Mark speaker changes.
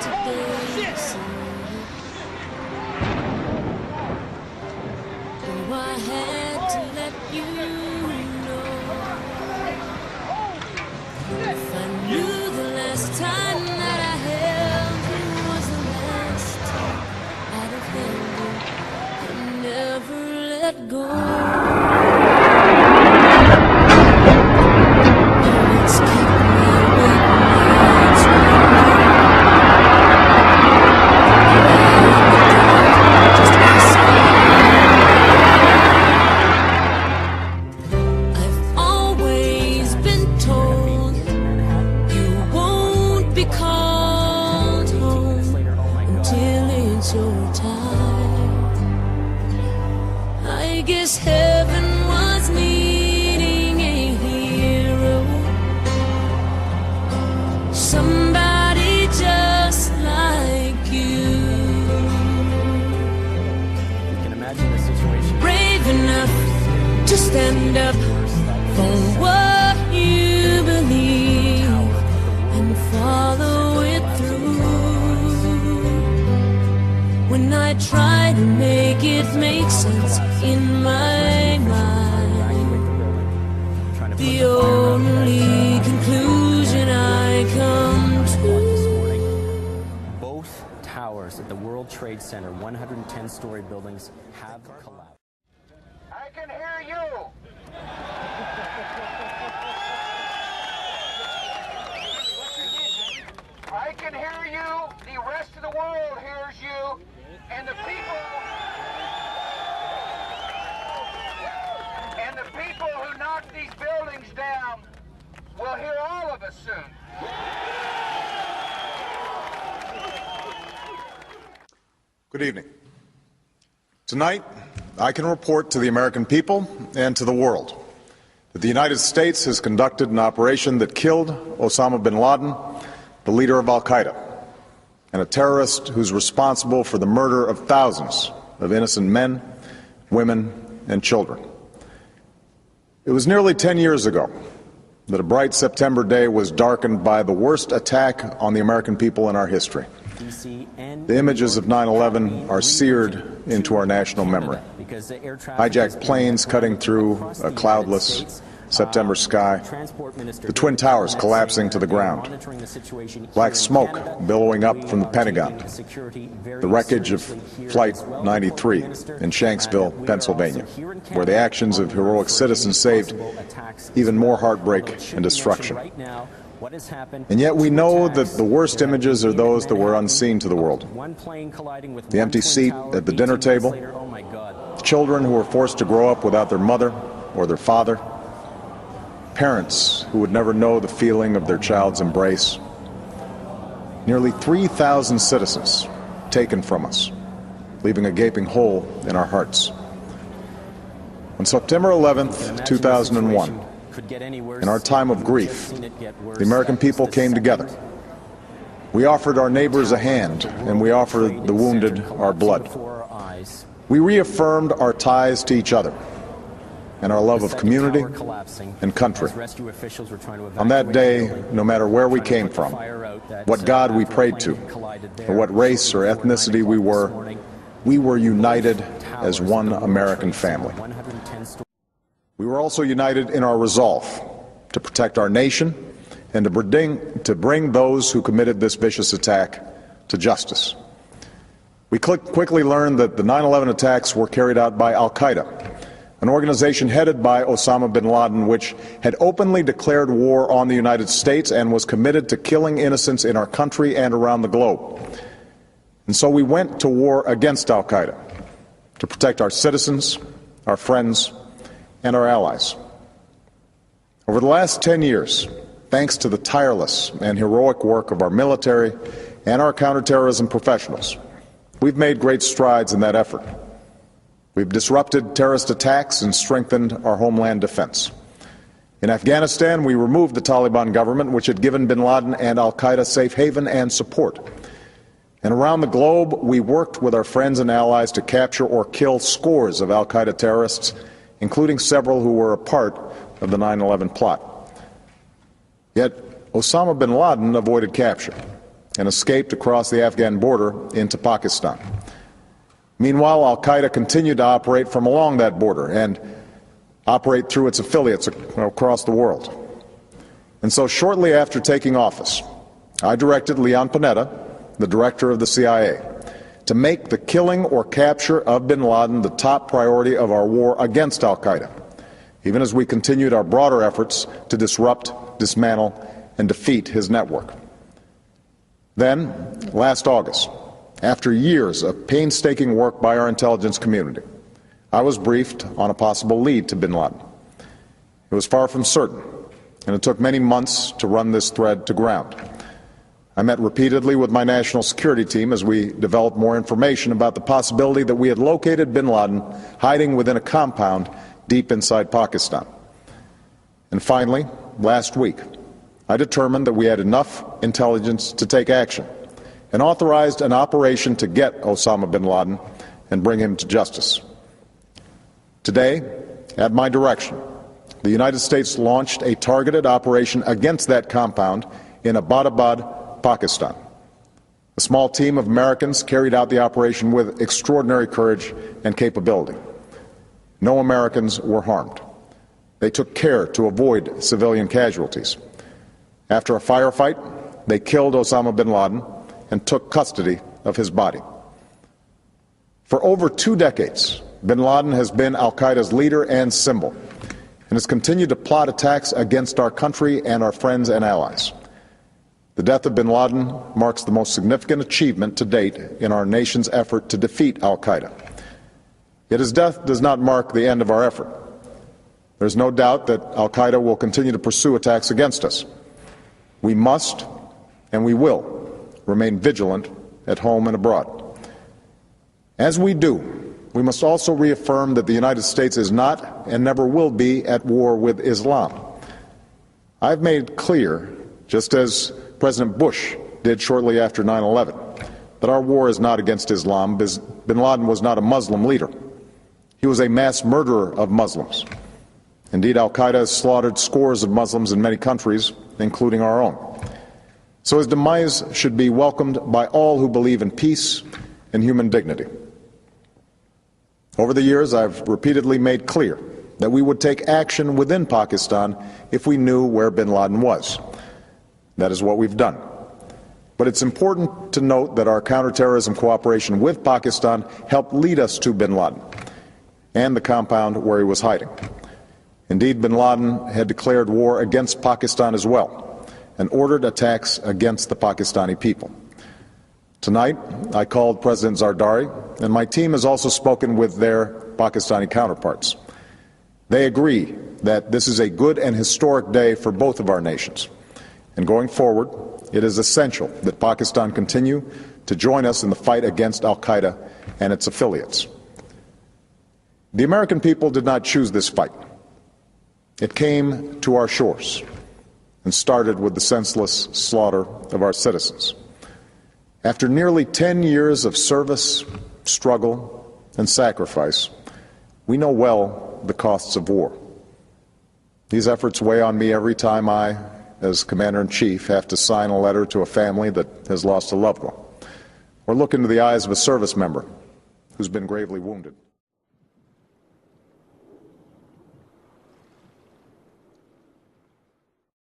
Speaker 1: today. Oh, I had to let you know. If I knew the last time that I held you was the last time I'd have held you, I'd never let go. I guess heaven was needing a hero, somebody just like you.
Speaker 2: You can imagine the situation.
Speaker 1: Brave enough to stand up for what you believe and follow it through. When I try to make it make sense in my mind, the only conclusion I come to.
Speaker 2: Both towers at the World Trade Center, 110-story buildings, have collapsed.
Speaker 3: I can hear you. I can hear you. The rest of the world hears you. And the people who knock these buildings down will hear all of us soon.
Speaker 4: Good evening. Tonight, I can report to the American people and to the world that the United States has conducted an operation that killed Osama bin Laden, the leader of al-Qaeda, and a terrorist who's responsible for the murder of thousands of innocent men, women, and children. It was nearly 10 years ago that a bright September day was darkened by the worst attack on the American people in our history. The images of 9/11 are seared into our national memory. Hijacked planes cutting through a cloudless September sky, the Twin Towers collapsing to the ground, black smoke billowing up from the Pentagon, the wreckage of Flight 93 in Shanksville, Pennsylvania, where the actions of heroic citizens saved even more heartbreak and destruction. And yet we know that the worst images are those that were unseen to the world. The empty seat at the dinner table, children who were forced to grow up without their mother or their father, parents who would never know the feeling of their child's embrace. Nearly 3,000 citizens taken from us, leaving a gaping hole in our hearts. On September 11th, 2001, in our time of grief, the American people came together. We offered our neighbors a hand, and we offered the wounded our blood. We reaffirmed our ties to each other and our love of community and country. On that day, no matter where we came from, what God we prayed to, or what race or ethnicity we were united as one American family. We were also united in our resolve to protect our nation and to bring those who committed this vicious attack to justice. We quickly learned that the 9/11 attacks were carried out by al-Qaeda, an organization headed by Osama bin Laden, which had openly declared war on the United States and was committed to killing innocents in our country and around the globe. And so we went to war against al-Qaeda to protect our citizens, our friends, and our allies. Over the last 10 years, thanks to the tireless and heroic work of our military and our counterterrorism professionals, we've made great strides in that effort. We've disrupted terrorist attacks and strengthened our homeland defense. In Afghanistan, we removed the Taliban government, which had given bin Laden and al-Qaeda safe haven and support. And around the globe, we worked with our friends and allies to capture or kill scores of al-Qaeda terrorists, including several who were a part of the 9/11 plot. Yet Osama bin Laden avoided capture. and escaped across the Afghan border into Pakistan. Meanwhile, al-Qaeda continued to operate from along that border and operate through its affiliates across the world. And so shortly after taking office, I directed Leon Panetta, the director of the CIA, to make the killing or capture of bin Laden the top priority of our war against al-Qaeda, even as we continued our broader efforts to disrupt, dismantle, and defeat his network. Then, last August, after years of painstaking work by our intelligence community, I was briefed on a possible lead to bin Laden. It was far from certain, and it took many months to run this thread to ground. I met repeatedly with my national security team as we developed more information about the possibility that we had located bin Laden hiding within a compound deep inside Pakistan. And finally, last week, I determined that we had enough intelligence to take action and authorized an operation to get Osama bin Laden and bring him to justice. Today, at my direction, the United States launched a targeted operation against that compound in Abbottabad, Pakistan. A small team of Americans carried out the operation with extraordinary courage and capability. No Americans were harmed. They took care to avoid civilian casualties. After a firefight, they killed Osama bin Laden and took custody of his body. For over 2 decades, bin Laden has been al-Qaeda's leader and symbol, and has continued to plot attacks against our country and our friends and allies. The death of bin Laden marks the most significant achievement to date in our nation's effort to defeat al-Qaeda. Yet his death does not mark the end of our effort. There's no doubt that al-Qaeda will continue to pursue attacks against us. We must, and we will, remain vigilant at home and abroad. As we do, we must also reaffirm that the United States is not and never will be at war with Islam. I've made clear, just as President Bush did shortly after 9/11, that our war is not against Islam. Bin Laden was not a Muslim leader. He was a mass murderer of Muslims. Indeed, al-Qaeda has slaughtered scores of Muslims in many countries, including our own. So his demise should be welcomed by all who believe in peace and human dignity. Over the years, I've repeatedly made clear that we would take action within Pakistan if we knew where bin Laden was. That is what we've done. But it's important to note that our counterterrorism cooperation with Pakistan helped lead us to bin Laden and the compound where he was hiding. Indeed, bin Laden had declared war against Pakistan as well and ordered attacks against the Pakistani people. Tonight, I called President Zardari, and my team has also spoken with their Pakistani counterparts. They agree that this is a good and historic day for both of our nations. And going forward, it is essential that Pakistan continue to join us in the fight against al-Qaeda and its affiliates. The American people did not choose this fight. It came to our shores and started with the senseless slaughter of our citizens. After nearly 10 years of service, struggle, and sacrifice, we know well the costs of war. These efforts weigh on me every time I, as Commander-in-Chief, have to sign a letter to a family that has lost a loved one, or look into the eyes of a service member who's been gravely wounded.